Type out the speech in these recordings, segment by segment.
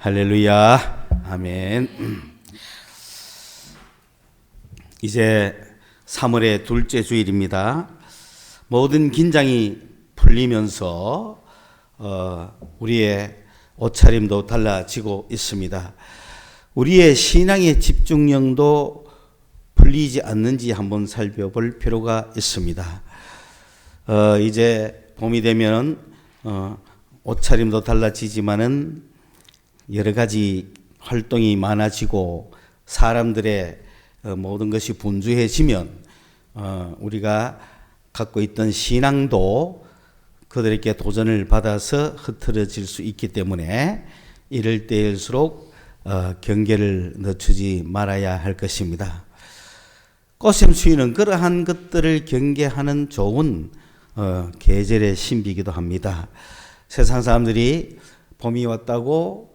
할렐루야. 아멘. 이제 3월의 둘째 주일입니다. 모든 긴장이 풀리면서 우리의 옷차림도 달라지고 있습니다. 우리의 신앙의 집중력도 풀리지 않는지 한번 살펴볼 필요가 있습니다. 이제 봄이 되면 옷차림도 달라지지만은 여러 가지 활동이 많아지고 사람들의 모든 것이 분주해지면 우리가 갖고 있던 신앙도 그들에게 도전을 받아서 흐트러질 수 있기 때문에 이럴 때일수록 경계를 늦추지 말아야 할 것입니다. 꽃샘추위는 그러한 것들을 경계하는 좋은 계절의 신비이기도 합니다. 세상 사람들이 봄이 왔다고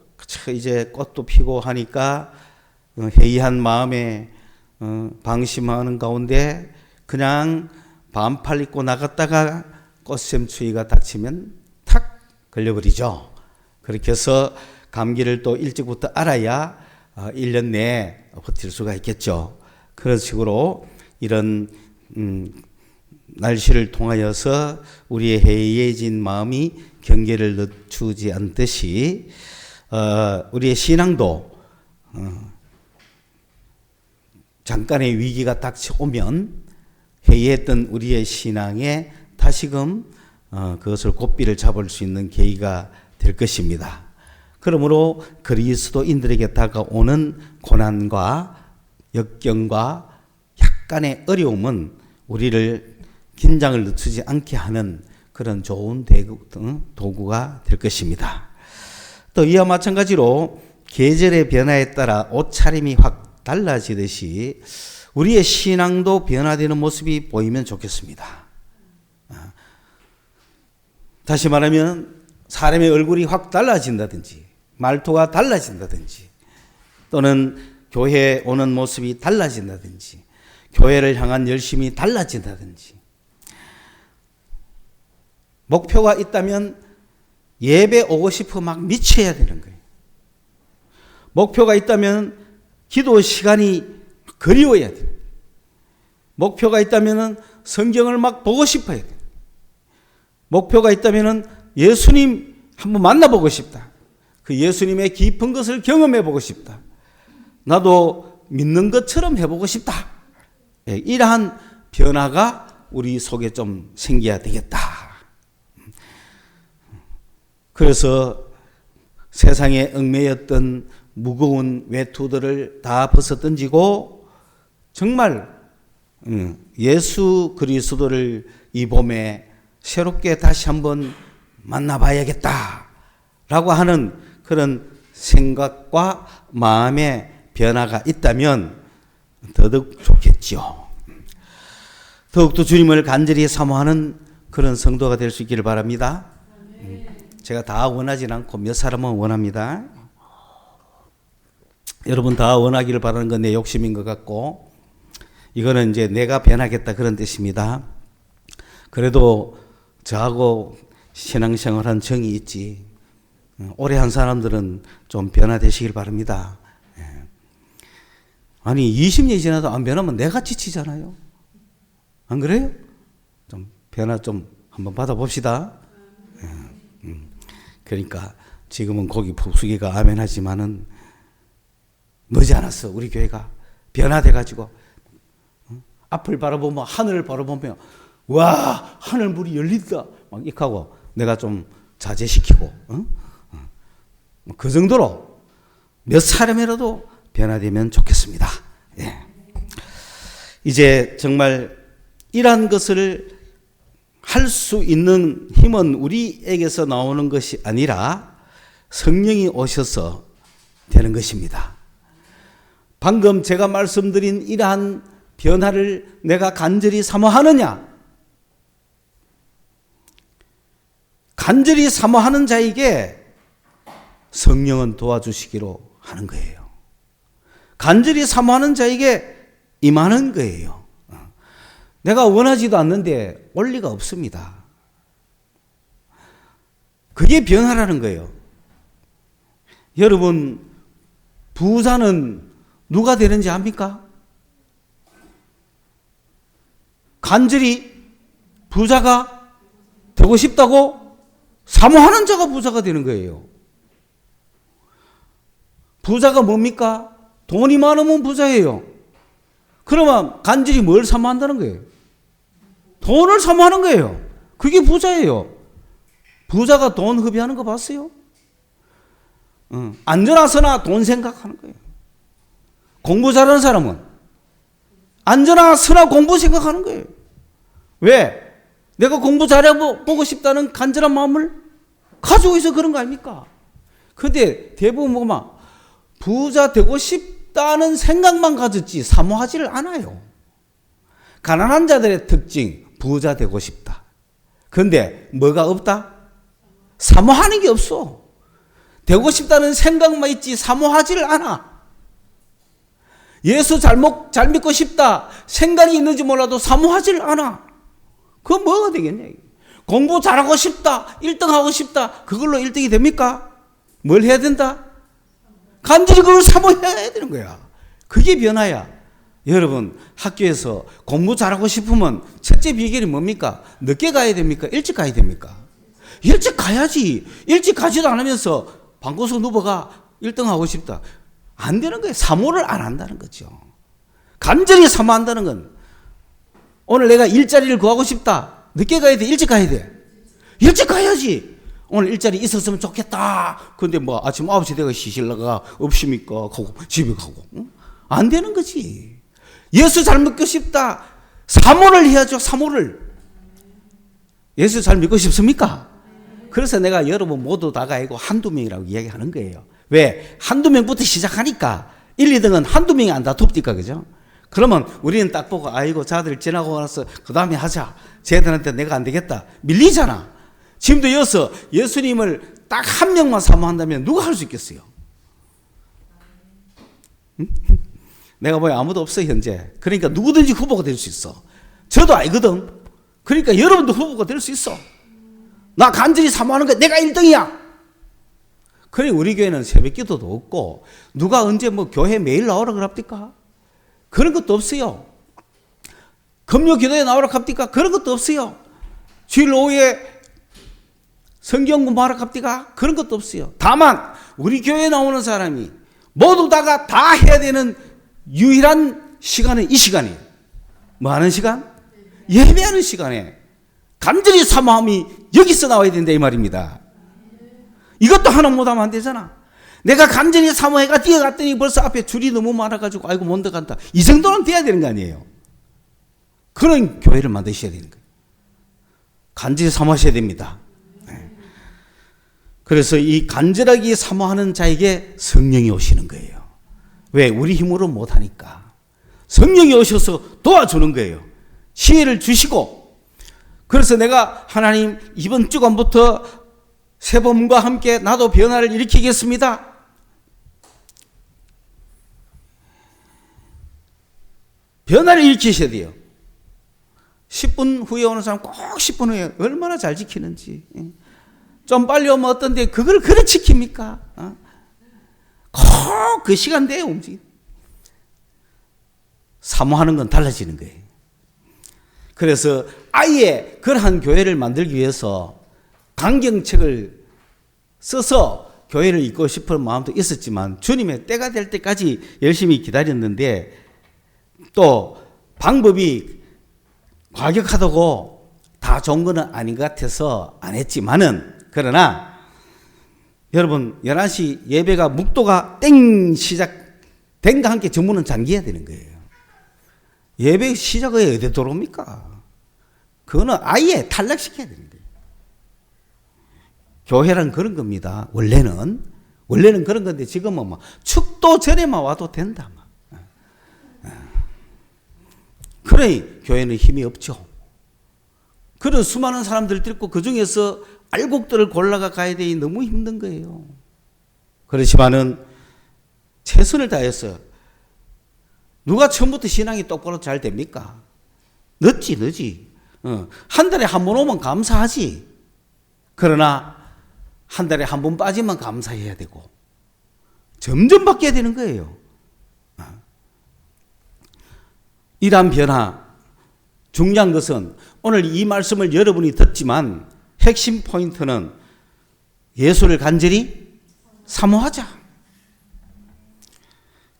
이제 꽃도 피고 하니까 해이한 마음에 방심하는 가운데 그냥 반팔 입고 나갔다가 꽃샘추위가 닥치면 탁 걸려버리죠. 그렇게 해서 감기를 또 일찍부터 알아야 1년 내에 버틸 수가 있겠죠. 그런 식으로 이런 날씨를 통하여서 우리의 해이해진 마음이 경계를 늦추지 않듯이 우리의 신앙도 잠깐의 위기가 닥쳐오면 해이했던 우리의 신앙에 다시금 그것을 고삐를 잡을 수 있는 계기가 될 것입니다. 그러므로 그리스도인들에게 다가오는 고난과 역경과 약간의 어려움은 우리를 긴장을 늦추지 않게 하는 그런 좋은 도구가 될 것입니다. 또 이와 마찬가지로 계절의 변화에 따라 옷차림이 확 달라지듯이 우리의 신앙도 변화되는 모습이 보이면 좋겠습니다. 다시 말하면 사람의 얼굴이 확 달라진다든지 말투가 달라진다든지 또는 교회에 오는 모습이 달라진다든지 교회를 향한 열심이 달라진다든지 목표가 있다면 예배 오고 싶어 막 미쳐야 되는 거예요. 목표가 있다면 기도 시간이 그리워야 돼요. 목표가 있다면 성경을 막 보고 싶어야 돼요. 목표가 있다면 예수님 한번 만나보고 싶다. 그 예수님의 깊은 것을 경험해보고 싶다. 나도 믿는 것처럼 해보고 싶다. 이러한 변화가 우리 속에 좀 생겨야 되겠다. 그래서 세상에 얽매였던 무거운 외투들을 다 벗어던지고 정말 예수 그리스도를 이 봄에 새롭게 다시 한번 만나봐야겠다라고 하는 그런 생각과 마음의 변화가 있다면 더더욱 좋겠죠. 더욱더 주님을 간절히 사모하는 그런 성도가 될 수 있기를 바랍니다. 제가 다 원하진 않고 몇 사람은 원합니다. 여러분 다 원하기를 바라는 건 내 욕심인 것 같고 이거는 이제 내가 변하겠다 그런 뜻입니다. 그래도 저하고 신앙생활한 정이 있지. 오래 한 사람들은 좀 변화되시길 바랍니다. 아니 20년이 지나도 안 변하면 내가 지치잖아요. 안 그래요? 좀 변화 좀 한번 받아봅시다. 그러니까 지금은 거기 복수기가 아멘하지만은 늦지 않았어. 우리 교회가 변화돼가지고 앞을 바라보면 하늘을 바라보면 와 하늘 문이 열린다 막 이렇게 하고 내가 좀 자제시키고 그 정도로 몇 사람이라도 변화되면 좋겠습니다. 예. 이제 정말 이러한 것을 할 수 있는 힘은 우리에게서 나오는 것이 아니라 성령이 오셔서 되는 것입니다. 방금 제가 말씀드린 이러한 변화를 내가 간절히 사모하느냐? 간절히 사모하는 자에게 성령은 도와주시기로 하는 거예요. 간절히 사모하는 자에게 임하는 거예요. 내가 원하지도 않는데 올 리가 없습니다. 그게 변화라는 거예요. 여러분, 부자는 누가 되는지 압니까? 간절히 부자가 되고 싶다고 사모하는 자가 부자가 되는 거예요. 부자가 뭡니까? 돈이 많으면 부자예요. 그러면 간절히 뭘 사모한다는 거예요? 돈을 사모하는 거예요. 그게 부자예요. 부자가 돈 허비하는 거 봤어요? 앉아나서나 돈 생각하는 거예요. 공부 잘하는 사람은 앉아나서나 공부 생각하는 거예요. 왜? 내가 공부 잘해보고 싶다는 간절한 마음을 가지고 있어 그런 거 아닙니까? 근데 대부분 뭐만 부자 되고 싶다는 생각만 가졌지 사모하지를 않아요. 가난한 자들의 특징, 부자 되고 싶다. 근데 뭐가 없다? 사모하는 게 없어. 되고 싶다는 생각만 있지 사모하지를 않아. 예수 잘 믿고 싶다 생각이 있는지 몰라도 사모하지를 않아. 그건 뭐가 되겠냐? 공부 잘하고 싶다, 1등 하고 싶다, 그걸로 1등이 됩니까? 뭘 해야 된다? 간절히 그걸 사모해야 되는 거야. 그게 변화야. 여러분, 학교에서 공부 잘하고 싶으면 첫째 비결이 뭡니까? 늦게 가야 됩니까? 일찍 가야 됩니까? 일찍 가야지. 일찍 가지도 않으면서 방구석 누워가 1등 하고 싶다. 안 되는 거예요. 사모를 안 한다는 거죠. 간절히 사모한다는 건 오늘 내가 일자리를 구하고 싶다. 늦게 가야 돼? 일찍 가야 돼? 일찍 가야지. 오늘 일자리 있었으면 좋겠다. 근데 뭐 아침 9시 내가 시실라가 없습니까? 하고 집에 가고. 응? 안 되는 거지. 예수 잘 믿고 싶다. 사모를 해야죠. 사모를. 예수 잘 믿고 싶습니까? 그래서 내가 여러분 모두 다가 아니고 한두 명이라고 이야기하는 거예요. 왜? 한두 명부터 시작하니까 1, 2등은 한두 명이 안 다툽니까? 그죠? 그러면 우리는 딱 보고 아이고 자들 지나고 나서 그 다음에 하자. 쟤들한테 내가 안 되겠다. 밀리잖아. 지금도 여기서 예수님을 딱 한 명만 사모한다면 누가 할 수 있겠어요? 응? 내가 보기엔 아무도 없어 현재. 그러니까 누구든지 후보가 될 수 있어. 저도 알거든. 그러니까 여러분도 후보가 될 수 있어. 나 간절히 사모하는 거 내가 1등이야. 그래 우리 교회는 새벽기도도 없고 누가 언제 뭐 교회 매일 나오라 그럽니까? 그런 것도 없어요. 금요 기도에 나오라 합니까? 그런 것도 없어요. 주일 오후에 성경 공부하라 합니까? 그런 것도 없어요. 다만 우리 교회에 나오는 사람이 모두 다가 다 해야 되는 유일한 시간은 이 시간이에요. 뭐 하는 시간? 예배하는 시간에 간절히 사모함이 여기서 나와야 된다 이 말입니다. 이것도 하나 못하면 안 되잖아. 내가 간절히 사모해가 뛰어갔더니 벌써 앞에 줄이 너무 많아가지고 아이고 못 들어간다. 이 정도는 돼야 되는 거 아니에요. 그런 교회를 만드셔야 되는 거예요. 간절히 사모하셔야 됩니다. 그래서 이 간절하게 사모하는 자에게 성령이 오시는 거예요. 왜? 우리 힘으로 못하니까. 성령이 오셔서 도와주는 거예요. 지혜를 주시고. 그래서 내가 하나님 이번 주간부터 새 봄과 함께 나도 변화를 일으키겠습니다. 변화를 일으키셔야 돼요. 10분 후에 오는 사람 꼭 10분 후에 얼마나 잘 지키는지. 좀 빨리 오면 어떤데 그걸 그래 지킵니까? 꼭 그 시간대에 움직이. 사모하는 건 달라지는 거예요. 그래서 아예 그러한 교회를 만들기 위해서 강경책을 써서 교회를 잇고 싶은 마음도 있었지만 주님의 때가 될 때까지 열심히 기다렸는데 또 방법이 과격하다고 다 좋은 건 아닌 것 같아서 안 했지만은 그러나 여러분 11시 예배가 묵도가 땡 시작된과 함께 전문은 잠겨야 되는 거예요. 예배 시작이 어디 들어옵니까? 그거는 아예 탈락시켜야 되는 거예요. 교회란 그런 겁니다. 원래는 그런 건데 지금은 뭐 축도 전에만 와도 된다. 그래 교회는 힘이 없죠. 그런 수많은 사람들 있고 그 중에서 알곡들을 골라가 가야 되니 너무 힘든 거예요. 그렇지만은 최선을 다해서 누가 처음부터 신앙이 똑바로 잘 됩니까? 늦지. 한 달에 한 번 오면 감사하지. 그러나 한 달에 한 번 빠지면 감사해야 되고 점점 바뀌어야 되는 거예요. 이러한 변화, 중요한 것은 오늘 이 말씀을 여러분이 듣지만 핵심 포인트는 예수를 간절히 사모하자.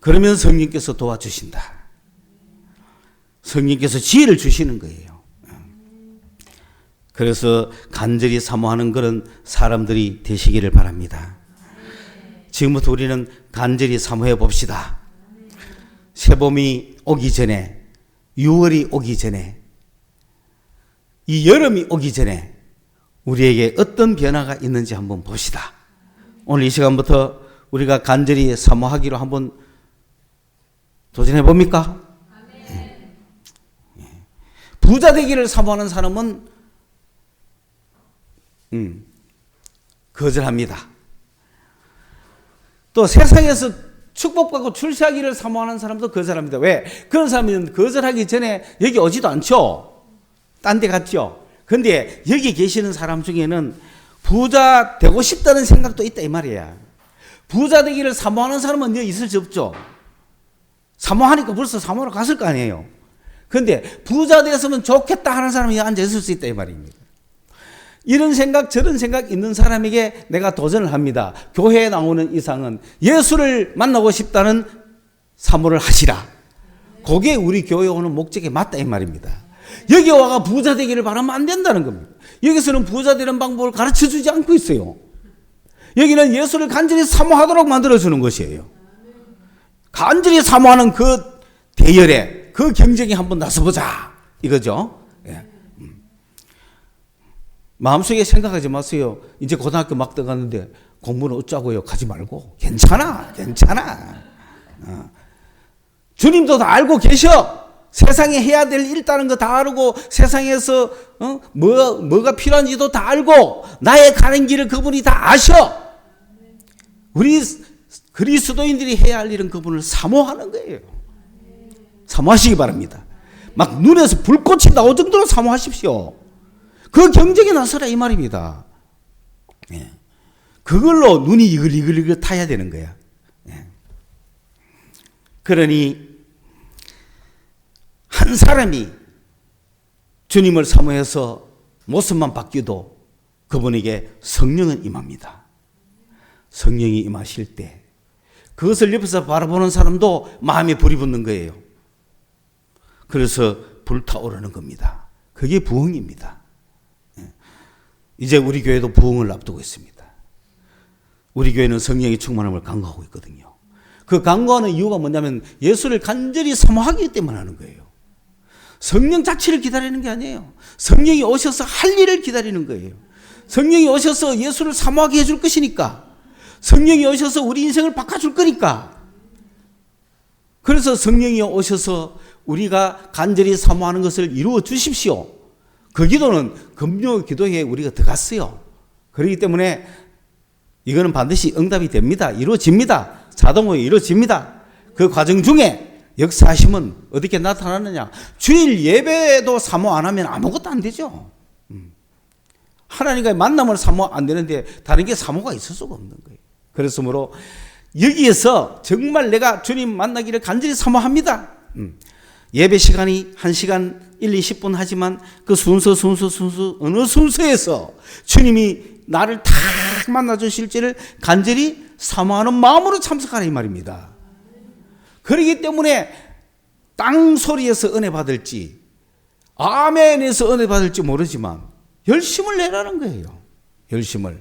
그러면 성령께서 도와주신다. 성령께서 지혜를 주시는 거예요. 그래서 간절히 사모하는 그런 사람들이 되시기를 바랍니다. 지금부터 우리는 간절히 사모해 봅시다. 새봄이 오기 전에, 6월이 오기 전에, 이 여름이 오기 전에 우리에게 어떤 변화가 있는지 한번 봅시다. 오늘 이 시간부터 우리가 간절히 사모하기로 한번 도전해 봅니까? 부자 되기를 사모하는 사람은 거절합니다. 또 세상에서 축복받고 출세하기를 사모하는 사람도 거절합니다. 왜? 그런 사람은 거절하기 전에 여기 오지도 않죠. 딴 데 갔죠. 근데 여기 계시는 사람 중에는 부자 되고 싶다는 생각도 있다 이 말이야. 부자 되기를 사모하는 사람은 여기 있을 수 없죠. 사모하니까 벌써 사모하러 갔을 거 아니에요. 근데 부자 되었으면 좋겠다 하는 사람이 앉아 있을 수 있다 이 말입니다. 이런 생각 저런 생각 있는 사람에게 내가 도전을 합니다. 교회에 나오는 이상은 예수를 만나고 싶다는 사모를 하시라. 그게 우리 교회 오는 목적에 맞다 이 말입니다. 여기 와가 부자 되기를 바라면 안 된다는 겁니다. 여기서는 부자 되는 방법을 가르쳐 주지 않고 있어요. 여기는 예수를 간절히 사모하도록 만들어주는 것이에요. 간절히 사모하는 그 대열에 그 경쟁에 한번 나서보자 이거죠. 예. 마음속에 생각하지 마세요. 이제 고등학교 막 들어갔는데 공부는 어쩌고요. 가지 말고 괜찮아. 주님도 다 알고 계셔. 세상에 해야 될 일 다른 거 다 알고 세상에서 뭐가 필요한지도 다 알고 나의 가는 길을 그분이 다 아셔. 우리 그리스도인들이 해야 할 일은 그분을 사모하는 거예요. 사모하시기 바랍니다. 막 눈에서 불꽃이 나올 정도로 사모하십시오. 그 경쟁에 나서라 이 말입니다. 예. 그걸로 눈이 이글이글 타야 되는 거야. 예. 그러니 한 사람이 주님을 사모해서 모습만 바뀌어도 그분에게 성령은 임합니다. 성령이 임하실 때 그것을 옆에서 바라보는 사람도 마음에 불이 붙는 거예요. 그래서 불타오르는 겁니다. 그게 부흥입니다. 이제 우리 교회도 부흥을 앞두고 있습니다. 우리 교회는 성령의 충만함을 강구하고 있거든요. 그 강구하는 이유가 뭐냐면 예수를 간절히 사모하기 때문에 하는 거예요. 성령 자체를 기다리는 게 아니에요. 성령이 오셔서 할 일을 기다리는 거예요. 성령이 오셔서 예수를 사모하게 해줄 것이니까. 성령이 오셔서 우리 인생을 바꿔줄 거니까. 그래서 성령이 오셔서 우리가 간절히 사모하는 것을 이루어 주십시오. 그 기도는 금요 기도에 우리가 들어갔어요. 그렇기 때문에 이거는 반드시 응답이 됩니다. 이루어집니다. 자동으로 이루어집니다. 그 과정 중에 역사하심은 어떻게 나타나느냐. 주일 예배도 사모 안 하면 아무것도 안 되죠. 하나님과의 만남을 사모 안 되는데 다른 게 사모가 있을 수가 없는 거예요. 그래서므로 여기에서 정말 내가 주님 만나기를 간절히 사모합니다. 예배 시간이 1시간 1, 20분 하지만 그 순서 어느 순서에서 주님이 나를 탁 만나 주실지를 간절히 사모하는 마음으로 참석하라 이 말입니다. 그렇기 때문에 땅 소리에서 은혜 받을지 아멘에서 은혜 받을지 모르지만 열심을 내라는 거예요. 열심을.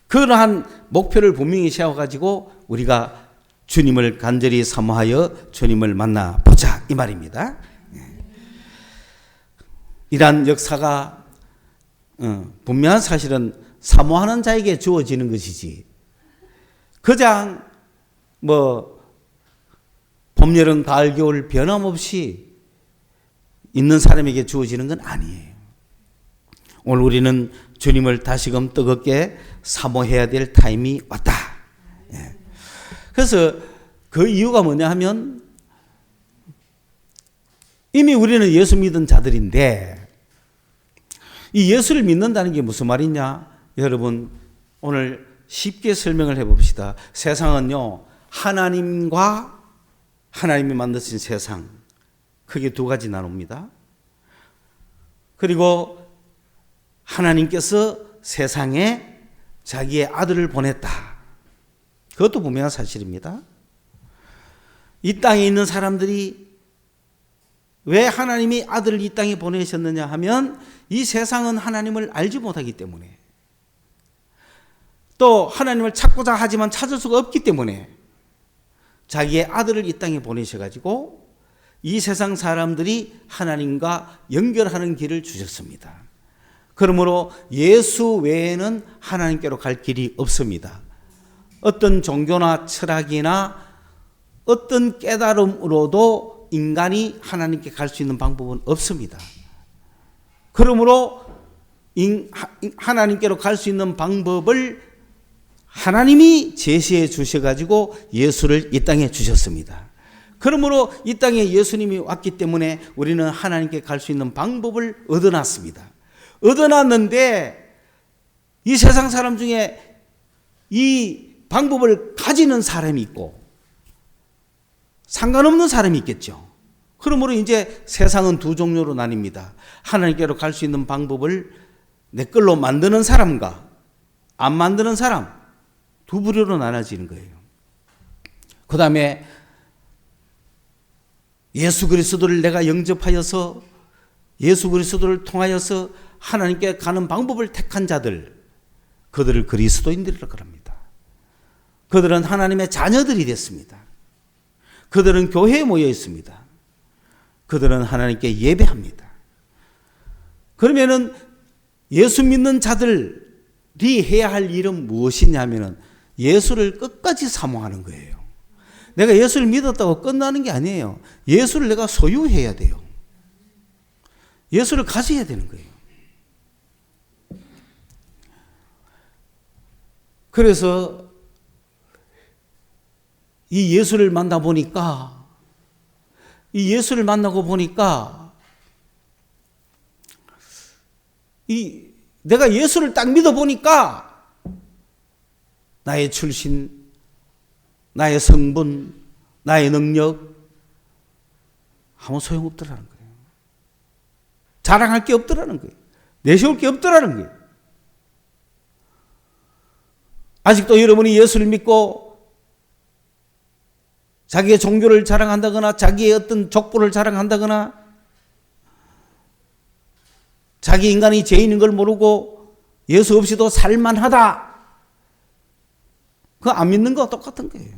그러한 목표를 분명히 세워가지고 우리가 주님을 간절히 사모하여 주님을 만나보자 이 말입니다. 이러한 역사가 분명한 사실은 사모하는 자에게 주어지는 것이지 그냥 봄, 여름, 가을, 겨울 변함없이 있는 사람에게 주어지는 건 아니에요. 오늘 우리는 주님을 다시금 뜨겁게 사모해야 될 타임이 왔다. 그래서 그 이유가 뭐냐 하면 이미 우리는 예수 믿은 자들인데 이 예수를 믿는다는 게 무슨 말이냐? 여러분 오늘 쉽게 설명을 해봅시다. 세상은요, 하나님과 하나님이 만드신 세상, 크게 두 가지 나눕니다. 그리고 하나님께서 세상에 자기의 아들을 보냈다. 그것도 분명한 사실입니다. 이 땅에 있는 사람들이 왜 하나님이 아들을 이 땅에 보내셨느냐 하면 이 세상은 하나님을 알지 못하기 때문에, 또 하나님을 찾고자 하지만 찾을 수가 없기 때문에 자기의 아들을 이 땅에 보내셔가지고 이 세상 사람들이 하나님과 연결하는 길을 주셨습니다. 그러므로 예수 외에는 하나님께로 갈 길이 없습니다. 어떤 종교나 철학이나 어떤 깨달음으로도 인간이 하나님께 갈 수 있는 방법은 없습니다. 그러므로 하나님께로 갈 수 있는 방법을 하나님이 제시해 주셔가지고 예수를 이 땅에 주셨습니다. 그러므로 이 땅에 예수님이 왔기 때문에 우리는 하나님께 갈 수 있는 방법을 얻어놨습니다. 얻어놨는데 이 세상 사람 중에 이 방법을 가지는 사람이 있고 상관없는 사람이 있겠죠. 그러므로 이제 세상은 두 종류로 나뉩니다. 하나님께로 갈 수 있는 방법을 내 걸로 만드는 사람과 안 만드는 사람, 두 부류로 나눠지는 거예요. 그 다음에 예수 그리스도를 내가 영접하여서 예수 그리스도를 통하여서 하나님께 가는 방법을 택한 자들, 그들을 그리스도인들이라고 합니다. 그들은 하나님의 자녀들이 됐습니다. 그들은 교회에 모여 있습니다. 그들은 하나님께 예배합니다. 그러면은 예수 믿는 자들이 해야 할 일은 무엇이냐면은 예수를 끝까지 사모하는 거예요. 내가 예수를 믿었다고 끝나는 게 아니에요. 예수를 내가 소유해야 돼요. 예수를 가져야 되는 거예요. 그래서 이 예수를 만나보니까, 이 예수를 만나고 보니까, 내가 예수를 딱 믿어보니까, 나의 출신, 나의 성분, 나의 능력, 아무 소용없더라는 거예요. 자랑할 게 없더라는 거예요. 내세울 게 없더라는 거예요. 아직도 여러분이 예수를 믿고 자기의 종교를 자랑한다거나 자기의 어떤 족보를 자랑한다거나 자기 인간이 죄인인 걸 모르고 예수 없이도 살만하다, 그거 안 믿는 거 똑같은 거예요.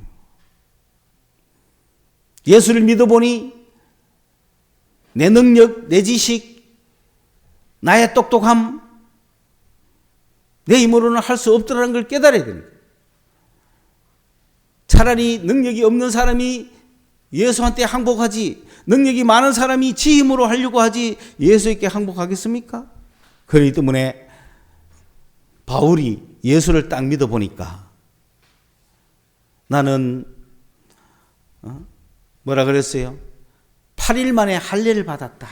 예수를 믿어보니 내 능력, 내 지식, 나의 똑똑함, 내 힘으로는 할 수 없더라는 걸 깨달아야 됩니다. 차라리 능력이 없는 사람이 예수한테 항복하지, 능력이 많은 사람이 지 힘으로 하려고 하지 예수에게 항복하겠습니까? 그렇기 때문에 바울이 예수를 딱 믿어보니까 나는 뭐라 그랬어요? 8일 만에 할례를 받았다.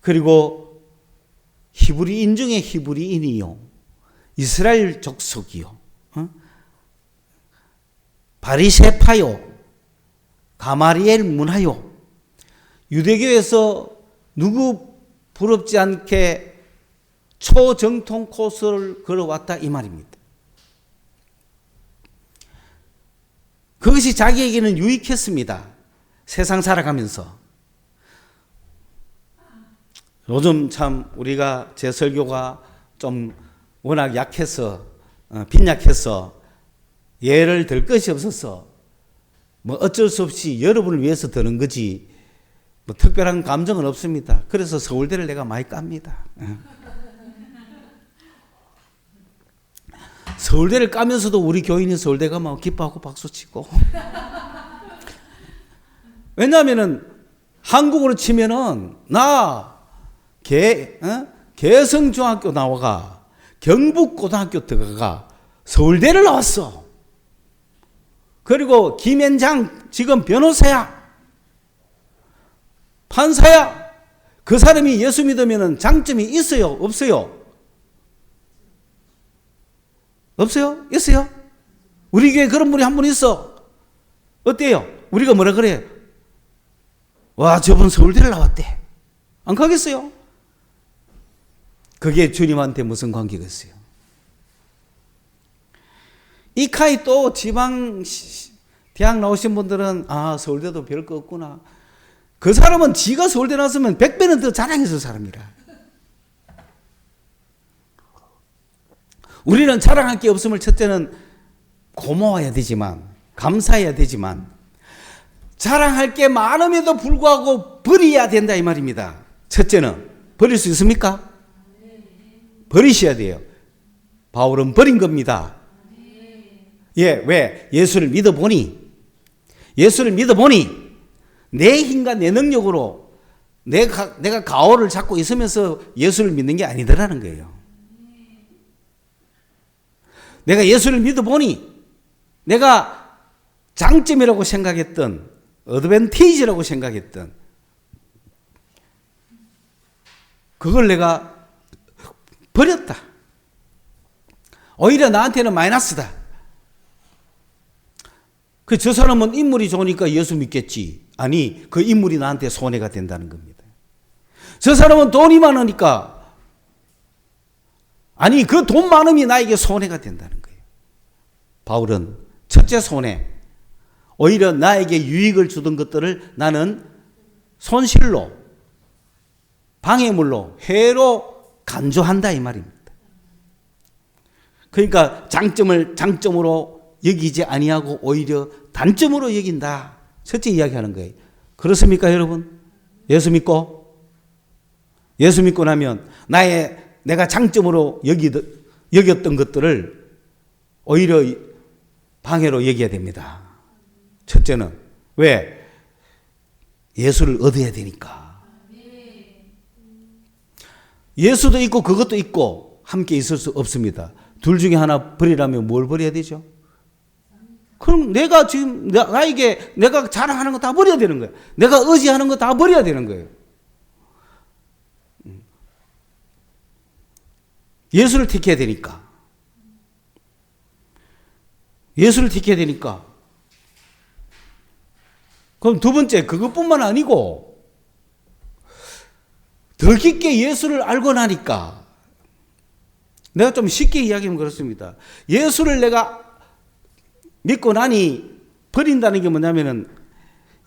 그리고 히브리인 중에 히브리인이요, 이스라엘 족속이요, 바리새파요, 가마리엘 문화요, 유대교에서 누구 부럽지 않게 초정통 코스를 걸어왔다, 이 말입니다. 그것이 자기에게는 유익했습니다. 세상 살아가면서. 요즘 참 우리가 제 설교가 좀 워낙 약해서, 빈약해서 예를 들 것이 없어서 뭐 어쩔 수 없이 여러분을 위해서 드는 거지 뭐 특별한 감정은 없습니다. 그래서 서울대를 내가 많이 깝니다. 서울대를 까면서도 우리 교인이 서울대 가면 기뻐하고 박수치고. 왜냐하면은 한국으로 치면은 나 개성중학교 나와가 경북고등학교 들어가 서울대를 나왔어. 그리고 김현장 지금 변호사야, 판사야. 그 사람이 예수 믿으면 장점이 있어요, 없어요? 없어요? 있어요? 우리 교회 그런 분이 한 분 있어. 어때요? 우리가 뭐라 그래요? 와, 저분 서울대를 나왔대. 안 가겠어요? 그게 주님한테 무슨 관계겠어요? 이카이 또 지방 대학 나오신 분들은 서울대도 별 거 없구나. 그 사람은 지가 서울대 나왔으면 100배는 더 자랑했을 사람이라. 우리는 자랑할 게 없음을 첫째는 고마워야 되지만, 감사해야 되지만, 자랑할 게 많음에도 불구하고 버려야 된다 이 말입니다. 첫째는 버릴 수 있습니까? 버리셔야 돼요. 바울은 버린 겁니다. 왜? 예수를 믿어보니 내 힘과 내 능력으로 내가 가오를 잡고 있으면서 예수를 믿는 게 아니더라는 거예요. 내가 예수를 믿어보니 내가 장점이라고 생각했던, 어드밴티지라고 생각했던 그걸 내가 버렸다. 오히려 나한테는 마이너스다. 저 사람은 인물이 좋으니까 예수 믿겠지. 아니, 그 인물이 나한테 손해가 된다는 겁니다. 저 사람은 돈이 많으니까, 아니, 그 돈 많음이 나에게 손해가 된다는 거예요. 바울은 첫째 손해, 오히려 나에게 유익을 주던 것들을 나는 손실로, 방해물로, 해로 간주한다 이 말입니다. 그러니까 장점을 장점으로 여기지 아니하고 오히려 단점으로 여긴다. 첫째 이야기하는 거예요. 그렇습니까, 여러분? 예수 믿고 나면 내가 장점으로 여겼던 것들을 오히려 방해로 여겨야 됩니다. 첫째는 왜? 예수를 얻어야 되니까. 예수도 있고 그것도 있고 함께 있을 수 없습니다. 둘 중에 하나 버리라면 뭘 버려야 되죠? 그럼 내가 지금 나에게 내가 자랑하는 거 다 버려야 되는 거예요. 내가 의지하는 거 다 버려야 되는 거예요. 예수를 택해야 되니까. 예수를 택해야 되니까. 그럼 두 번째, 그것뿐만 아니고 더 깊게 예수를 알고 나니까, 내가 좀 쉽게 이야기하면 그렇습니다. 예수를 내가 믿고 나니 버린다는 게 뭐냐면은,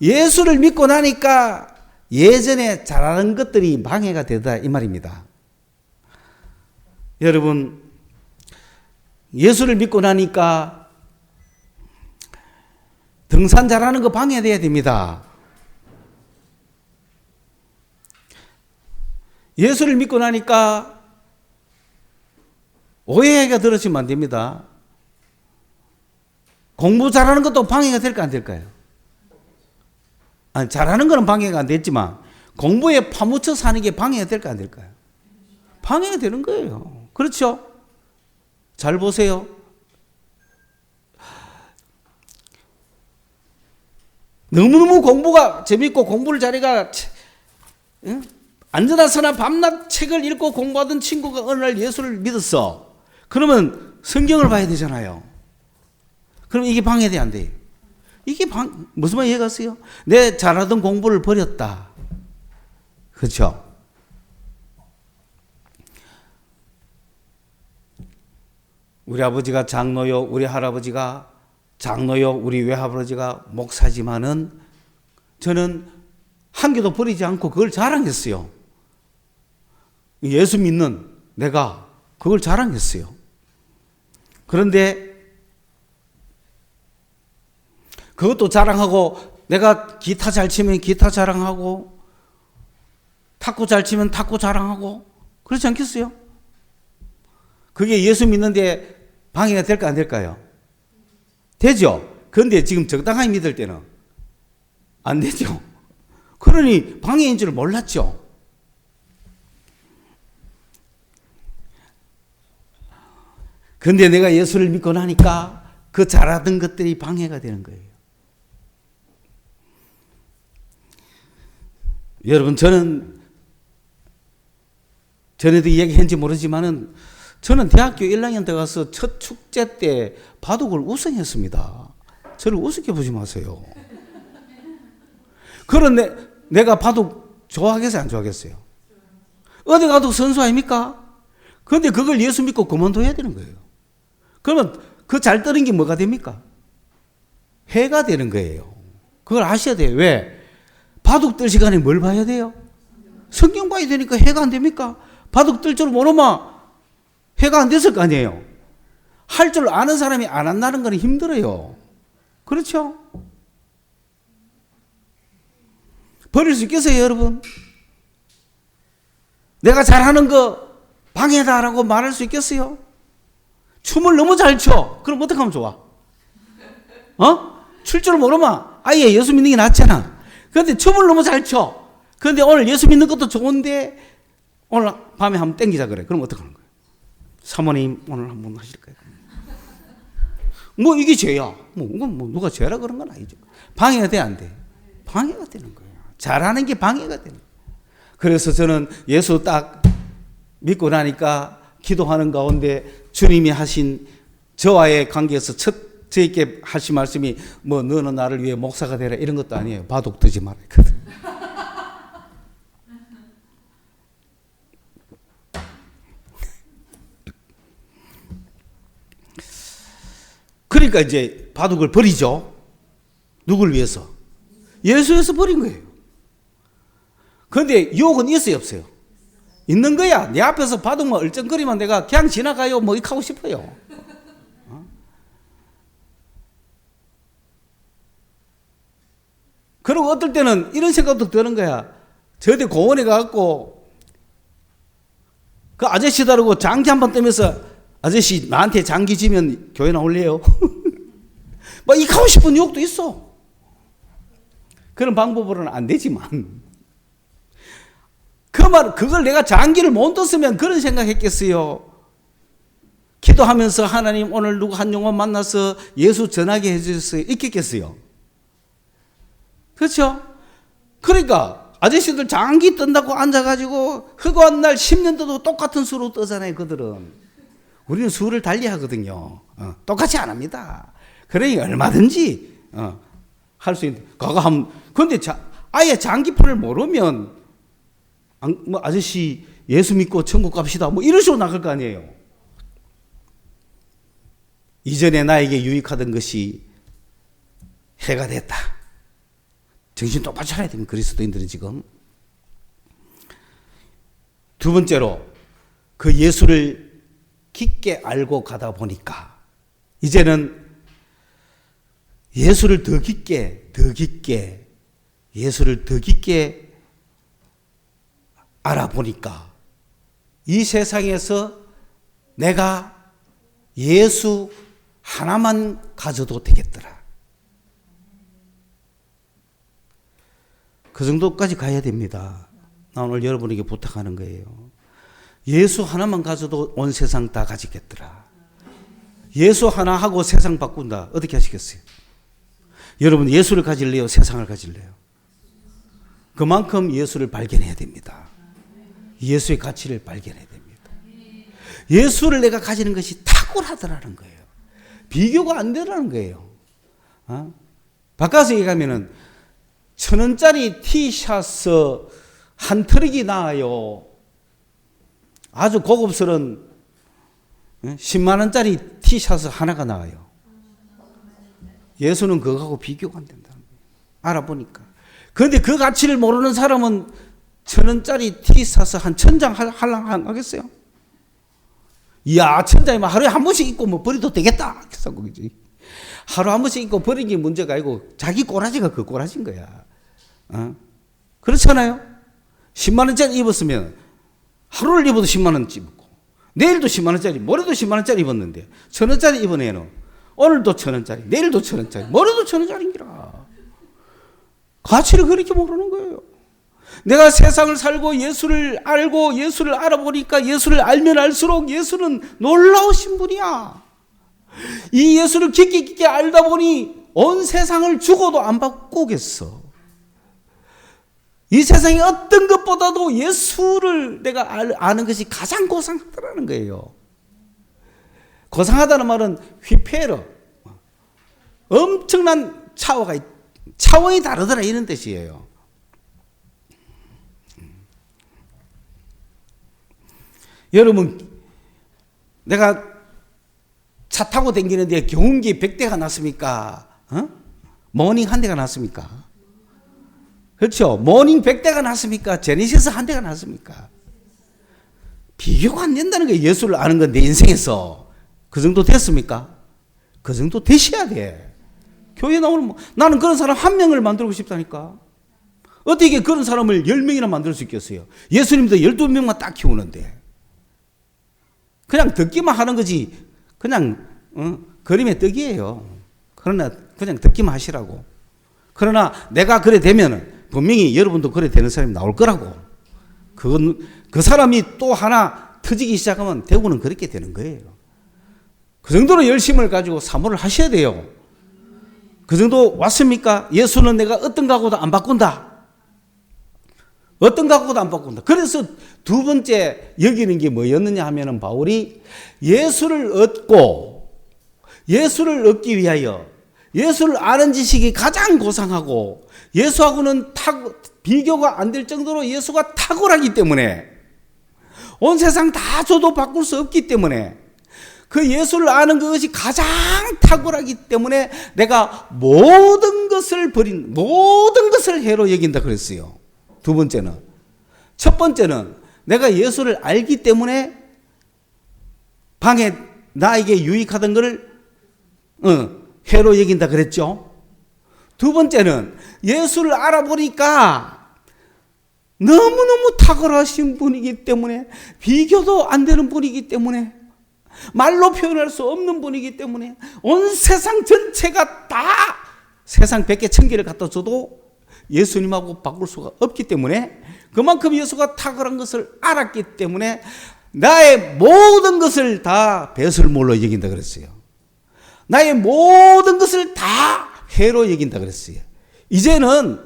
예수를 믿고 나니까 예전에 잘하는 것들이 방해가 되다 이 말입니다. 여러분, 예수를 믿고 나니까 등산 잘하는 거 방해돼야 됩니다. 예수를 믿고 나니까 오해가 들어지면 안 됩니다. 공부 잘하는 것도 방해가 될까 안 될까요? 아니, 잘하는 거는 방해가 안 됐지만 공부에 파묻혀 사는 게 방해가 될까 안 될까요? 방해가 되는 거예요. 그렇죠? 잘 보세요. 너무너무 공부가 재밌고 공부를 잘해가 앉아나서나 밤낮 책을 읽고 공부하던 친구가 어느 날 예수를 믿었어. 그러면 성경을 봐야 되잖아요. 그럼 이게 방해돼 안 돼요? 이게 무슨 말 이해가세요? 내 잘하던 공부를 버렸다. 그렇죠? 우리 아버지가 장로요, 우리 할아버지가 장로요, 우리 외할아버지가 목사지만은 저는 한 개도 버리지 않고 그걸 자랑했어요. 예수 믿는 내가 그걸 자랑했어요. 그런데 그것도 자랑하고, 내가 기타 잘 치면 기타 자랑하고, 탁구 잘 치면 탁구 자랑하고, 그렇지 않겠어요? 그게 예수 믿는데 방해가 될까 안 될까요? 되죠. 그런데 지금 적당하게 믿을 때는 안 되죠. 그러니 방해인 줄 몰랐죠. 그런데 내가 예수를 믿고 나니까 그 잘하던 것들이 방해가 되는 거예요. 여러분, 저는 전에도 이야기했는지 모르지만은 저는 대학교 1학년 때 가서 첫 축제 때 바둑을 우승했습니다. 저를 우습게 보지 마세요. 그런데 내가 바둑 좋아하겠어요, 안 좋아하겠어요? 어디 가도 선수 아닙니까? 그런데 그걸 예수 믿고 그만둬야 되는 거예요. 그러면 그 잘 뜨는 게 뭐가 됩니까? 해가 되는 거예요. 그걸 아셔야 돼요. 왜? 바둑 뜰 시간에 뭘 봐야 돼요? 성경 봐야 되니까 해가 안 됩니까? 바둑 뜰 줄 모르면 해가 안 됐을 거 아니에요. 할 줄 아는 사람이 안 한다는 건 힘들어요. 그렇죠? 버릴 수 있겠어요, 여러분? 내가 잘하는 거 방해다라고 말할 수 있겠어요? 춤을 너무 잘 춰. 그럼 어떻게 하면 좋아? 출 줄 모르면 아예 예수 믿는 게 낫잖아. 그런데 춤을 너무 잘 춰. 그런데 오늘 예수 믿는 것도 좋은데 오늘 밤에 한번 땡기자 그래. 그럼 어떻게 하는 거예요? 사모님 오늘 한번 하실까요? 뭐 이게 죄야. 뭐 누가 죄라 그런 건 아니죠. 방해가 돼, 안 돼? 방해가 되는 거예요. 잘하는 게 방해가 되는 거예요. 그래서 저는 예수 딱 믿고 나니까 기도하는 가운데 주님이 하신 저와의 관계에서 저에게 하신 말씀이 뭐 너는 나를 위해 목사가 되라 이런 것도 아니에요. 바둑 두지 말라 했거든. 그러니까 이제 바둑을 버리죠. 누굴 위해서? 예수 위해서 버린 거예요. 그런데 유혹은 있어요, 없어요? 있는 거야. 내 앞에서 바둑만 얼쩡거리면 내가 그냥 지나가요. 뭐 이렇게 하고 싶어요. 그리고 어떨 때는 이런 생각도 드는 거야. 저한테 공원에 가갖고 그 아저씨 다르고 장기 한번 뜨면서 아저씨 나한테 장기 지면 교회 나올래요? 뭐 이렇게 하고 싶은 유혹도 있어. 그런 방법으로는 안 되지만 그걸 내가 장기를 못 떴으면 그런 생각했겠어요. 기도하면서 하나님 오늘 누구 한 영혼 만나서 예수 전하게 해주셨어요. 있겠겠어요. 그렇죠? 그러니까 아저씨들 장기 뜬다고 앉아가지고 허구한 날 10년 떠도 똑같은 수로 뜨잖아요. 그들은. 우리는 수를 달리 하거든요. 똑같이 안 합니다. 그러니 얼마든지 할 수 있는. 그런데 아예 장기판을 모르면 뭐 아저씨 예수 믿고 천국 갑시다. 뭐 이런 식으로 나갈 거 아니에요. 이전에 나에게 유익하던 것이 해가 됐다. 정신 똑바로 차려야 됩니다. 그리스도인들은 지금. 두 번째로 그 예수를 깊게 알고 가다 보니까 이제는 예수를 더 깊게 예수를 더 깊게 알아보니까 이 세상에서 내가 예수 하나만 가져도 되겠더라. 그 정도까지 가야 됩니다. 나 오늘 여러분에게 부탁하는 거예요. 예수 하나만 가져도 온 세상 다 가지겠더라. 예수 하나 하고 세상 바꾼다. 어떻게 하시겠어요? 여러분 예수를 가질래요? 세상을 가질래요? 그만큼 예수를 발견해야 됩니다. 예수의 가치를 발견해야 됩니다. 예수를 내가 가지는 것이 탁월하더라는 거예요. 비교가 안 되라는 거예요. 바꿔서 얘기하면은 1,000원짜리 티셔츠 한 트럭이 나와요. 아주 고급스러운 10만 원짜리 티셔츠 하나가 나와요. 예수는 그거하고 비교가 안 된다는 거예요. 알아보니까. 그런데 그 가치를 모르는 사람은 1,000원짜리 티셔츠 한 1,000장 할랑 하겠어요? 이야, 1,000장이면 하루에 한 번씩 입고 뭐 버려도 되겠다. 그지? 하루 한 번씩 입고 버리는 게 문제가 아니고 자기 꼬라지가 그 꼬라지인 거야. 그렇잖아요? 10만 원짜리 입었으면 하루를 입어도 10만 원짜리 입고 내일도 10만 원짜리, 모레도 10만 원짜리 입었는데 1,000원짜리 입은 애는 오늘도 1,000원짜리, 내일도 1,000원짜리, 모레도 1,000원짜리인기라. 가치를 그렇게 모르는 거예요. 내가 세상을 살고 예수를 알고 예수를 알아보니까 예수를 알면 알수록 예수는 놀라우신 분이야. 이 예수를 깊게 알다 보니 온 세상을 죽어도 안 바꾸겠어. 이 세상의 어떤 것보다도 예수를 내가 아는 것이 가장 고상하더라는 거예요. 고상하다는 말은 휘폐러. 엄청난 차원이 다르더라 이런 뜻이에요. 여러분, 내가 차 타고 다니는데 경운기 100대가 났습니까? 모닝 한 대가 났습니까? 그렇죠? 모닝 100대가 났습니까? 제네시스 한 대가 났습니까? 비교가 안 된다는 거예요. 예수를 아는 건 내 인생에서. 그 정도 됐습니까? 그 정도 되셔야 돼. 교회 나오는 나는 그런 사람 한 명을 만들고 싶다니까. 어떻게 그런 사람을 10명이나 만들 수 있겠어요? 예수님도 12명만 딱 키우는데. 그냥 듣기만 하는 거지. 그냥 그림의 떡이에요. 그러나 그냥 듣기만 하시라고. 그러나 내가 그래 되면은 분명히 여러분도 그래 되는 사람이 나올 거라고. 그 사람이 또 하나 터지기 시작하면 대구는 그렇게 되는 거예요. 그 정도로 열심을 가지고 사모를 하셔야 돼요. 그 정도 왔습니까? 예수는 내가 어떤 각오도 안 바꾼다. 어떤 각오도 안 바꾼다. 그래서 두 번째 여기는 게 뭐였느냐 하면은 바울이 예수를 얻기 위하여 예수를 아는 지식이 가장 고상하고 예수하고는 비교가 안 될 정도로 예수가 탁월하기 때문에 온 세상 다 줘도 바꿀 수 없기 때문에 그 예수를 아는 그것이 가장 탁월하기 때문에 내가 모든 것을 해로 여긴다 그랬어요. 두 번째는. 첫 번째는 내가 예수를 알기 때문에 방에 나에게 유익하던 것을 해로 여긴다 그랬죠. 두 번째는 예수를 알아보니까 너무너무 탁월하신 분이기 때문에 비교도 안 되는 분이기 때문에 말로 표현할 수 없는 분이기 때문에 온 세상 전체가 다 세상 100개 1000개를 갖다 줘도 예수님하고 바꿀 수가 없기 때문에 그만큼 예수가 탁월한 것을 알았기 때문에 나의 모든 것을 다 배설물로 여긴다 그랬어요. 나의 모든 것을 다 해로 여긴다 그랬어요. 이제는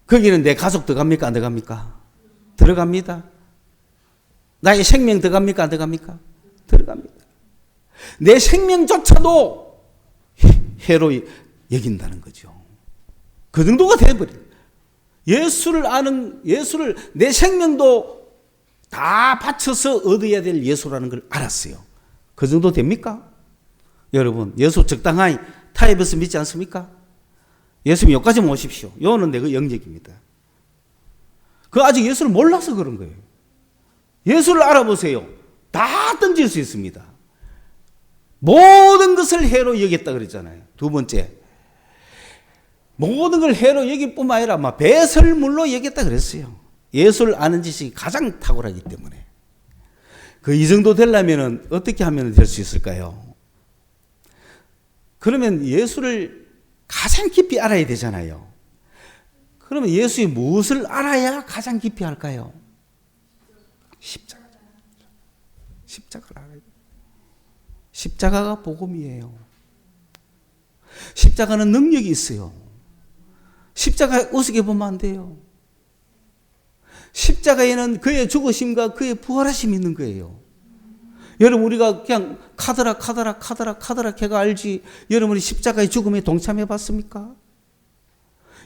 거기는 내 가족 들어갑니까? 안 들어갑니까? 들어갑니다. 나의 생명 들어갑니까? 안 들어갑니까? 들어갑니다. 내 생명조차도 해로 여긴다는 거죠. 그 정도가 되어버려요. 예수를 내 생명도 다 바쳐서 얻어야 될 예수라는 걸 알았어요. 그 정도 됩니까? 여러분, 예수 적당하게 타협해서 믿지 않습니까? 예수님 여기까지 모십시오. 요는 내 영역입니다. 아직 예수를 몰라서 그런 거예요. 예수를 알아보세요. 다 던질 수 있습니다. 모든 것을 해로 여겼다 그랬잖아요. 두 번째. 모든 걸 해로 여길 뿐만 아니라 배설물로 여겼다 그랬어요. 예수를 아는 지식이 가장 탁월하기 때문에. 이 정도 되려면 어떻게 하면 될 수 있을까요? 그러면 예수를 가장 깊이 알아야 되잖아요. 그러면 예수의 무엇을 알아야 가장 깊이 할까요? 십자가를 알아야 돼요. 십자가가 복음이에요. 십자가는 능력이 있어요. 십자가 우습게 보면 안 돼요. 십자가에는 그의 죽으심과 그의 부활하심이 있는 거예요. 여러분, 우리가 그냥 카드락 해가 알지, 여러분이 십자가의 죽음에 동참해 봤습니까?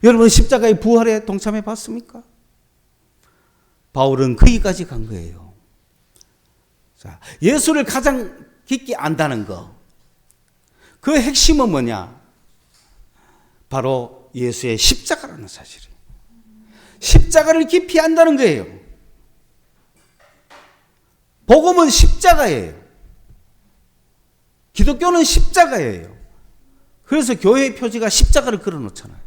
여러분 십자가의 부활에 동참해 봤습니까? 바울은 거기까지 간 거예요. 자, 예수를 가장 깊게 안다는 거. 그 핵심은 뭐냐? 바로 예수의 십자가라는 사실이에요. 십자가를 깊이 안다는 거예요. 복음은 십자가예요. 기독교는 십자가예요. 그래서 교회의 표지가 십자가를 걸어 놓잖아요.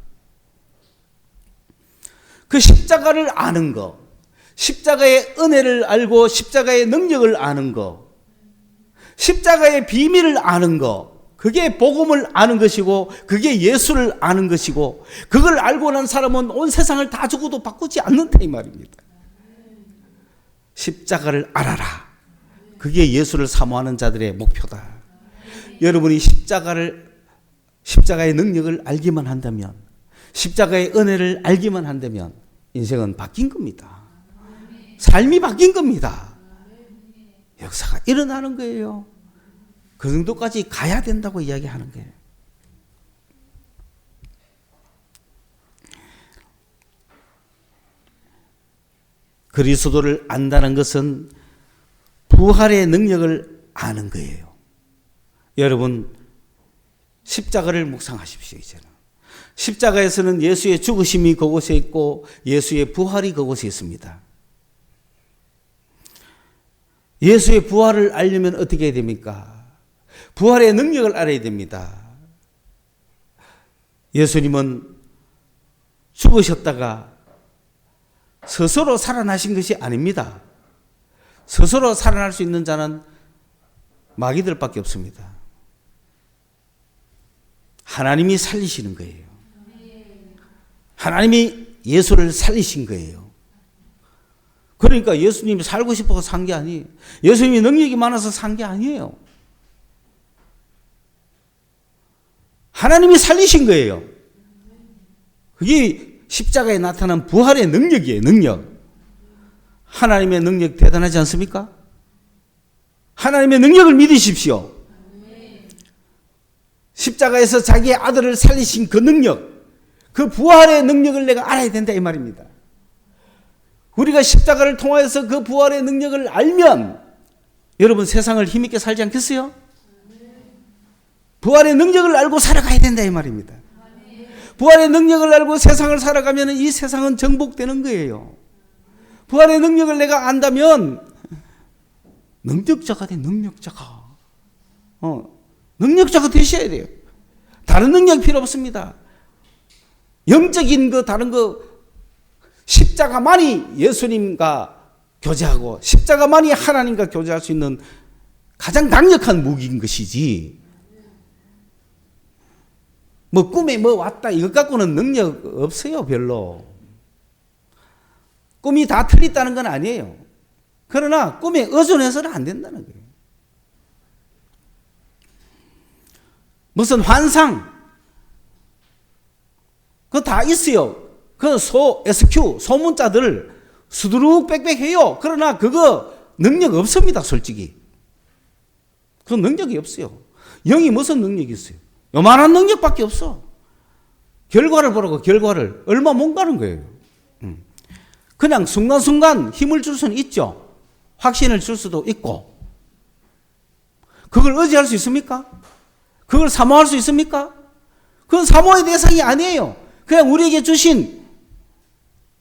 그 십자가를 아는 거, 십자가의 은혜를 알고 십자가의 능력을 아는 거, 십자가의 비밀을 아는 거, 그게 복음을 아는 것이고 그게 예수를 아는 것이고, 그걸 알고 난 사람은 온 세상을 다 죽어도 바꾸지 않는다 이 말입니다. 십자가를 알아라. 그게 예수를 사모하는 자들의 목표다. 여러분이 십자가의 능력을 알기만 한다면, 십자가의 은혜를 알기만 한다면 인생은 바뀐 겁니다. 삶이 바뀐 겁니다. 역사가 일어나는 거예요. 그 정도까지 가야 된다고 이야기하는 거예요. 그리스도를 안다는 것은 부활의 능력을 아는 거예요. 여러분, 십자가를 묵상하십시오. 이제는 십자가에서는 예수의 죽으심이 그곳에 있고 예수의 부활이 그곳에 있습니다. 예수의 부활을 알려면 어떻게 해야 됩니까? 부활의 능력을 알아야 됩니다. 예수님은 죽으셨다가 스스로 살아나신 것이 아닙니다. 스스로 살아날 수 있는 자는 마귀들밖에 없습니다. 하나님이 살리시는 거예요. 하나님이 예수를 살리신 거예요. 그러니까 예수님이 살고 싶어서 산 게 아니에요. 예수님이 능력이 많아서 산 게 아니에요. 하나님이 살리신 거예요. 그게 십자가에 나타난 부활의 능력이에요. 능력. 하나님의 능력 대단하지 않습니까? 하나님의 능력을 믿으십시오. 십자가에서 자기의 아들을 살리신 그 능력, 그 부활의 능력을 내가 알아야 된다 이 말입니다. 우리가 십자가를 통하여서 그 부활의 능력을 알면 여러분 세상을 힘있게 살지 않겠어요? 부활의 능력을 알고 살아가야 된다 이 말입니다. 부활의 능력을 알고 세상을 살아가면 이 세상은 정복되는 거예요. 부활의 능력을 내가 안다면 능력자가 돼. 능력자가. 능력자가 되셔야 돼요. 다른 능력 필요 없습니다. 영적인 거 다른 거 십자가만이 예수님과 교제하고 십자가만이 하나님과 교제할 수 있는 가장 강력한 무기인 것이지, 뭐 꿈에 뭐 왔다 이것 갖고는 능력 없어요. 별로. 꿈이 다 틀렸다는 건 아니에요. 그러나 꿈에 의존해서는 안 된다는 거예요. 무슨 환상 그거 다 있어요. 그 SQ 소문자들 수두룩 빽빽해요. 그러나 그거 능력 없습니다. 솔직히 그 능력이 없어요. 영이 무슨 능력이 있어요? 요만한 능력밖에 없어. 결과를 보라고. 결과를 얼마 못 가는 거예요. 그냥 순간순간 힘을 줄 수는 있죠. 확신을 줄 수도 있고. 그걸 의지할 수 있습니까? 그걸 사모할 수 있습니까? 그건 사모의 대상이 아니에요. 그냥 우리에게 주신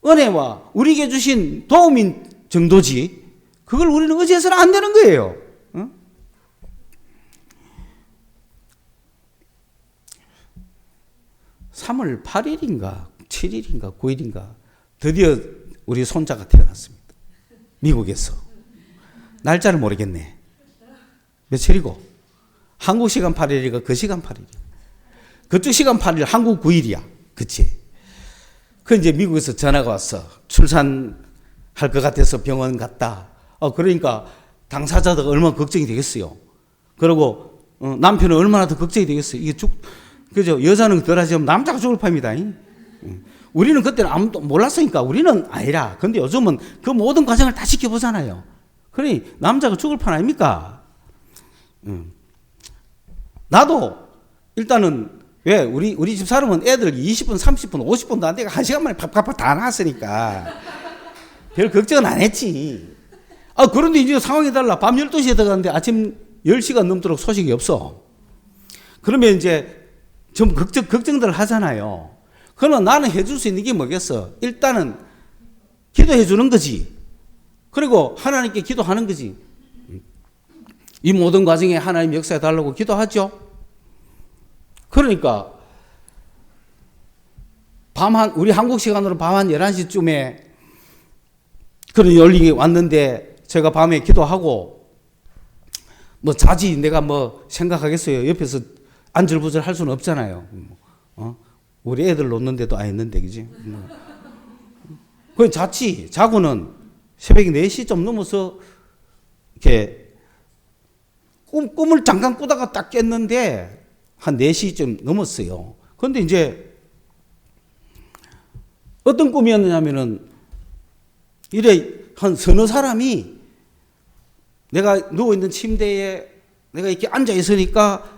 은혜와 우리에게 주신 도움인 정도지, 그걸 우리는 의지해서는 안 되는 거예요. 3월 8일인가 7일인가 9일인가 드디어 우리 손자가 태어났습니다. 미국에서. 날짜를 모르겠네. 며칠이고? 한국 시간 8일이가 그 시간 8일이야. 그쪽 시간 8일, 한국 9일이야. 그치? 그 이제 미국에서 전화가 왔어. 출산할 것 같아서 병원 갔다. 그러니까 당사자가 얼마나 걱정이 되겠어요. 그리고 남편은 얼마나 더 걱정이 되겠어요. 이게 그죠? 여자는 덜하지만 남자가 죽을 판입니다. 우리는 그때는 아무도 몰랐으니까 우리는 아니라. 근데 요즘은 그 모든 과정을 다 지켜보잖아요. 그러니 남자가 죽을 판 아닙니까? 나도 일단은 왜 우리 집 사람은 애들 20분, 30분, 50분도 안 되고 1시간 만에 팍팍팍 다 나왔으니까 별 걱정은 안 했지. 그런데 이제 상황이 달라. 밤 12시에 들어갔는데 아침 10시가 넘도록 소식이 없어. 그러면 이제 좀 걱정들 하잖아요. 그러면 나는 해줄 수 있는 게 뭐겠어? 일단은 기도해 주는 거지. 그리고 하나님께 기도하는 거지. 이 모든 과정에 하나님 역사해 달라고 기도하죠. 그러니까 우리 한국 시간으로 밤 한 11시쯤에 그런 연락이 왔는데 제가 밤에 기도하고 뭐 자지 내가 뭐 생각하겠어요. 옆에서 안절부절 할 수는 없잖아요. 우리 애들 놓는데도 안 했는데, 그지? 그냥 잤지. 자고는 새벽에 4시 좀 넘어서 이렇게 꿈을 잠깐 꾸다가 딱 깼는데 한 4시쯤 넘었어요. 그런데 이제 어떤 꿈이었느냐면은 이래 한 서너 사람이 내가 누워있는 침대에 내가 이렇게 앉아 있으니까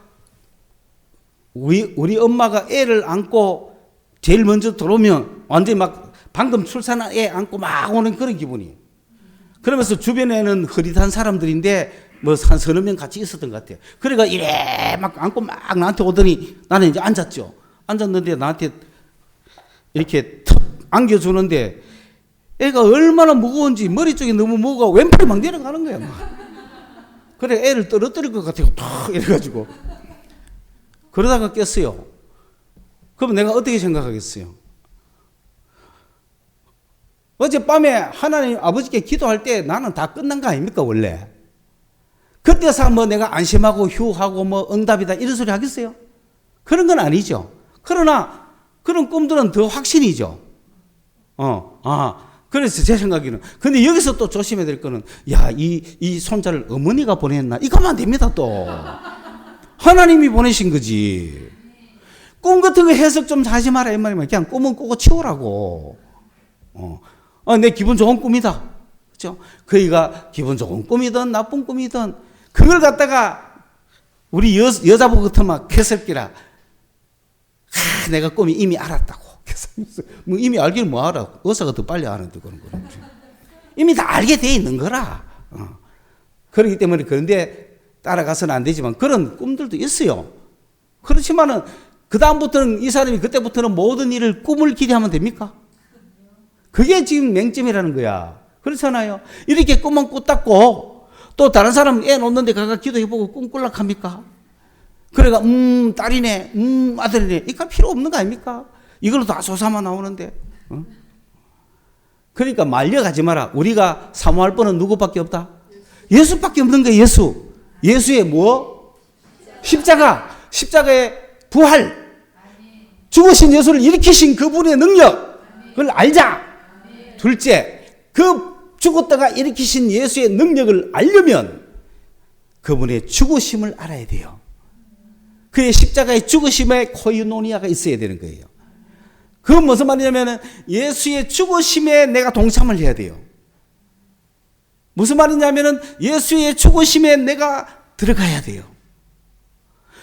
우리 엄마가 애를 안고 제일 먼저 들어오면 완전히 막 방금 출산한 애 안고 막 오는 그런 기분이에요. 그러면서 주변에는 흐릿한 사람들인데 뭐 한 서너 명 같이 있었던 것 같아요. 그러니까 이래 막 안고 막 나한테 오더니 나는 이제 앉았죠. 앉았는데 나한테 이렇게 턱 안겨주는데 애가 얼마나 무거운지 머리 쪽이 너무 무거워 왼팔이 막 내려가는 거야. 막. 그래 애를 떨어뜨릴 것 같아요. 탁 이래가지고 그러다가 깼어요. 그럼 내가 어떻게 생각하겠어요? 어젯밤에 하나님 아버지께 기도할 때 나는 다 끝난 거 아닙니까 원래? 그때서 뭐 내가 안심하고 휴하고 뭐 응답이다 이런 소리 하겠어요? 그런 건 아니죠. 그러나 그런 꿈들은 더 확신이죠. 그래서 제 생각에는 근데 여기서 또 조심해야 될 거는 이 손자를 어머니가 보냈나? 이거 하면 안 됩니다 또. 하나님이 보내신 거지. 꿈 같은 거 해석 좀 하지 마라 이 말이면 그냥 꿈은 꾸고 치우라고. 내 기분 좋은 꿈이다. 그렇죠? 그이가 기분 좋은 꿈이든 나쁜 꿈이든 그걸 갖다가 우리 여자분 같은 막 개설기라. 내가 꿈이 이미 알았다고. 뭐 이미 알기는 뭐 알아. 의사가 더 빨리 아는데 그런 거는. 이미 다 알게 돼 있는 거라. 그렇기 때문에 그런데 따라가서는 안 되지만 그런 꿈들도 있어요. 그렇지만은 그 다음부터는 이 사람이 그때부터는 모든 일을 꿈을 기대하면 됩니까? 그게 지금 맹점이라는 거야. 그렇잖아요. 이렇게 꿈만 꿨다고 또 다른 사람 애 놓는데 가가 기도해보고 꿈 꿀락 합니까? 그래가 딸이네 아들이네 이거 필요 없는 거 아닙니까? 이걸로 다 소사만 나오는데. 그러니까 말려가지 마라. 우리가 사모할 분은 누구밖에 없다? 예수밖에 없는 거예요. 예수의 뭐? 십자가의 부활. 죽으신 예수를 일으키신 그분의 능력. 그걸 알자. 둘째, 그 죽었다가 일으키신 예수의 능력을 알려면 그분의 죽으심을 알아야 돼요. 그의 십자가의 죽으심에 코이노니아가 있어야 되는 거예요. 그건 무슨 말이냐면 예수의 죽으심에 내가 동참을 해야 돼요. 무슨 말이냐면 예수의 죽으심에 내가 들어가야 돼요.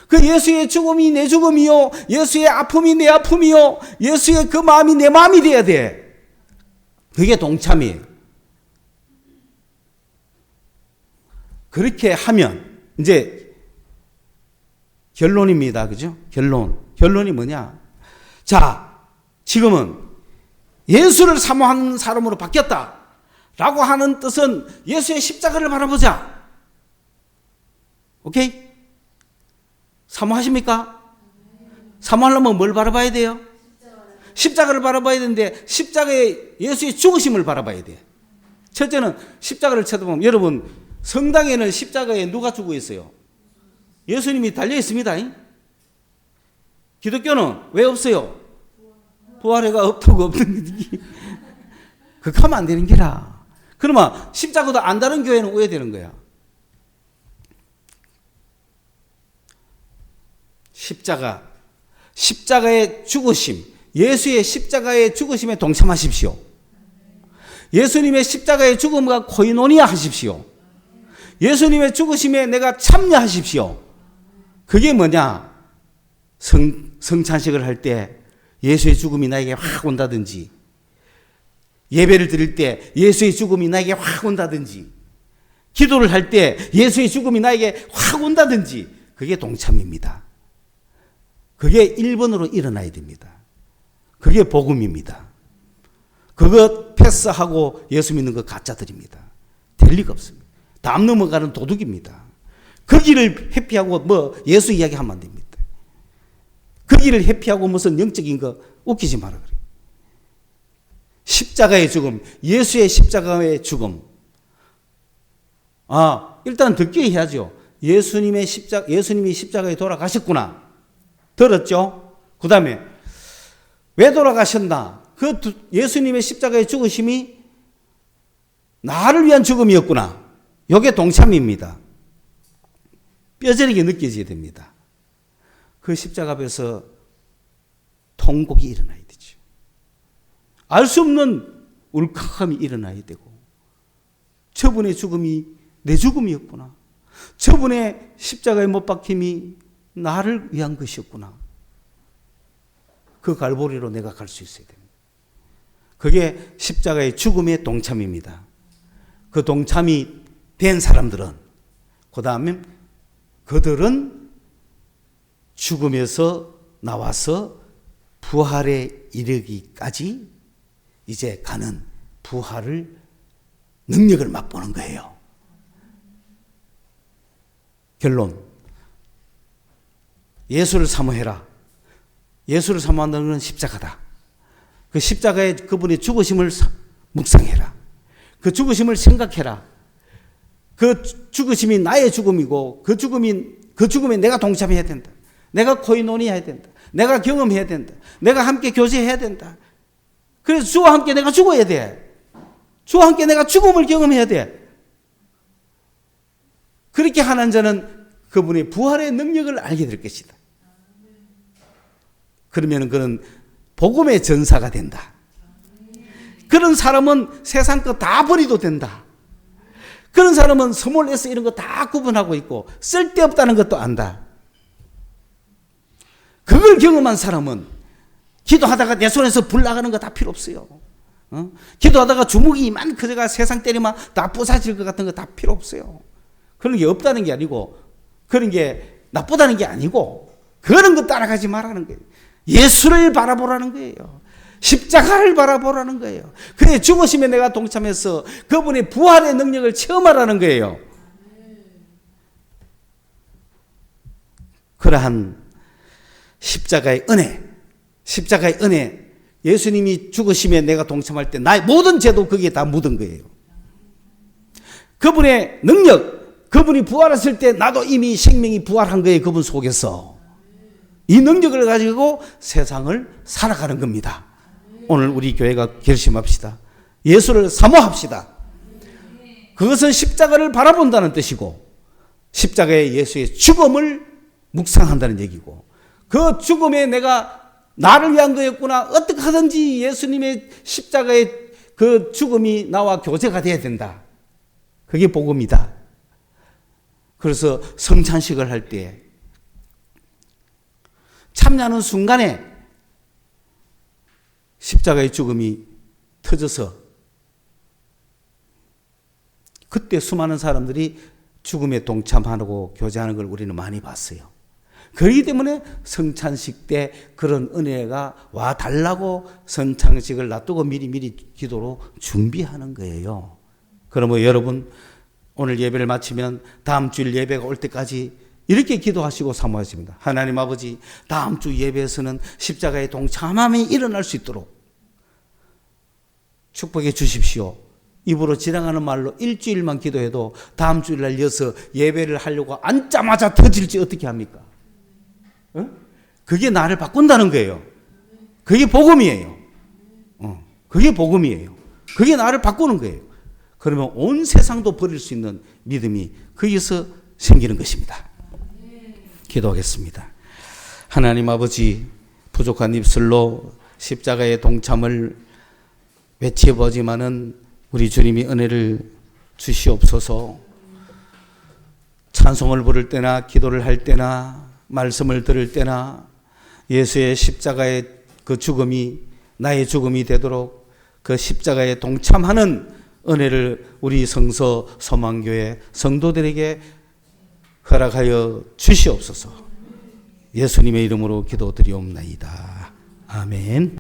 그 예수의 죽음이 내 죽음이요, 예수의 아픔이 내 아픔이요, 예수의 그 마음이 내 마음이 돼야 돼. 그게 동참이에요. 그렇게 하면 이제 결론입니다. 그죠? 결론이 뭐냐? 자, 지금은 예수를 사모하는 사람으로 바뀌었다 라고 하는 뜻은 예수의 십자가를 바라보자. 오케이? 사모하십니까? 사모하려면 뭘 바라봐야 돼요? 십자가를 바라봐야 되는데 십자가의 예수의 죽으심을 바라봐야 돼. 첫째는 십자가를 쳐다보면 여러분 성당에는 십자가에 누가 죽어 있어요? 예수님이 달려 있습니다. 기독교는 왜 없어요? 부활해가 없다고 없는 거지. 그렇게 하면 안 되는 게라. 그러면 십자가도 안 다른 교회는 왜 되는 거야? 십자가의 죽으심, 예수의 십자가의 죽으심에 동참하십시오. 예수님의 십자가의 죽음과 코이노니아 하십시오. 예수님의 죽으심에 내가 참여하십시오. 그게 뭐냐? 성찬식을 할 때 예수의 죽음이 나에게 확 온다든지, 예배를 드릴 때 예수의 죽음이 나에게 확 온다든지, 기도를 할 때 예수의 죽음이 나에게 확 온다든지, 그게 동참입니다. 그게 1번으로 일어나야 됩니다. 그게 복음입니다. 그것 패스하고 예수 믿는 거 가짜들입니다. 될 리가 없습니다. 담 넘어가는 도둑입니다. 그 길을 회피하고 뭐 예수 이야기하면 안 됩니다. 그 길을 회피하고 무슨 영적인 거 웃기지 마라 그래. 십자가의 죽음, 예수의 십자가의 죽음. 일단 듣기 해야죠. 예수님이 십자가에 돌아가셨구나. 들었죠? 그 다음에 왜 돌아가셨나? 그 예수님의 십자가의 죽으심이 나를 위한 죽음이었구나. 이게 동참입니다. 뼈저리게 느껴져야 됩니다. 그 십자가 앞에서 통곡이 일어나야 되죠. 알 수 없는 울컥함이 일어나야 되고, 저분의 죽음이 내 죽음이었구나. 저분의 십자가에 못 박힘이 나를 위한 것이었구나. 그 갈보리로 내가 갈 수 있어야 됩니다. 그게 십자가의 죽음의 동참입니다. 그 동참이 된 사람들은, 그 다음에 그들은 죽음에서 나와서 부활에 이르기까지 이제 가는 부활을, 능력을 맛보는 거예요. 결론. 예수를 사모해라. 예수를 사모한다는 건 십자가다. 그 십자가의 그분의 죽으심을 묵상해라. 그 죽으심을 생각해라. 그 죽으심이 나의 죽음이고 그 죽음에 내가 동참해야 된다. 내가 코이노니해야 된다. 내가 경험해야 된다. 내가 함께 교제해야 된다. 그래서 주와 함께 내가 죽어야 돼. 주와 함께 내가 죽음을 경험해야 돼. 그렇게 하는 자는 그분의 부활의 능력을 알게 될 것이다. 그러면 그는 복음의 전사가 된다. 그런 사람은 세상 거 다 버리도 된다. 그런 사람은 스몰레스 이런 거 다 구분하고 있고 쓸데없다는 것도 안다. 그걸 경험한 사람은 기도하다가 내 손에서 불 나가는 거 다 필요 없어요. 기도하다가 주먹이 이만 그제가 세상 때리면 다 부사질 것 같은 거 다 필요 없어요. 그런 게 없다는 게 아니고, 그런 게 나쁘다는 게 아니고, 그런 거 따라가지 말라는 거예요. 예수를 바라보라는 거예요. 십자가를 바라보라는 거예요. 그의 죽으심에 내가 동참해서 그분의 부활의 능력을 체험하라는 거예요. 그러한 십자가의 은혜, 예수님이 죽으심에 내가 동참할 때 나의 모든 죄도 거기에 다 묻은 거예요. 그분의 능력, 그분이 부활했을 때 나도 이미 생명이 부활한 거예요. 그분 속에서. 이 능력을 가지고 세상을 살아가는 겁니다. 오늘 우리 교회가 결심합시다. 예수를 사모합시다. 그것은 십자가를 바라본다는 뜻이고, 십자가의 예수의 죽음을 묵상한다는 얘기고, 그 죽음에 내가 나를 위한 거였구나. 어떻게 하든지 예수님의 십자가의 그 죽음이 나와 교제가 돼야 된다. 그게 복음이다. 그래서 성찬식을 할 때 참여하는 순간에 십자가의 죽음이 터져서 그때 수많은 사람들이 죽음에 동참하고 교제하는 걸 우리는 많이 봤어요. 그렇기 때문에 성찬식 때 그런 은혜가 와 달라고 성찬식을 놔두고 미리 기도로 준비하는 거예요. 그러면 여러분 오늘 예배를 마치면 다음 주일 예배가 올 때까지 이렇게 기도하시고 사모하십니다. 하나님 아버지, 다음 주 예배에서는 십자가의 동참함이 일어날 수 있도록 축복해 주십시오. 입으로 지나가는 말로 일주일만 기도해도 다음 주일날 이어서 예배를 하려고 앉자마자 터질지 어떻게 합니까? 그게 나를 바꾼다는 거예요. 그게 복음이에요. 그게 복음이에요. 그게 나를 바꾸는 거예요. 그러면 온 세상도 버릴 수 있는 믿음이 거기서 생기는 것입니다. 기도하겠습니다. 하나님 아버지, 부족한 입술로 십자가의 동참을 외쳐보지만은 우리 주님이 은혜를 주시옵소서. 찬송을 부를 때나 기도를 할 때나 말씀을 들을 때나 예수의 십자가의 그 죽음이 나의 죽음이 되도록 그 십자가에 동참하는 은혜를 우리 성서 소망교회 성도들에게 허락하여 주시옵소서. 예수님의 이름으로 기도드리옵나이다. 아멘.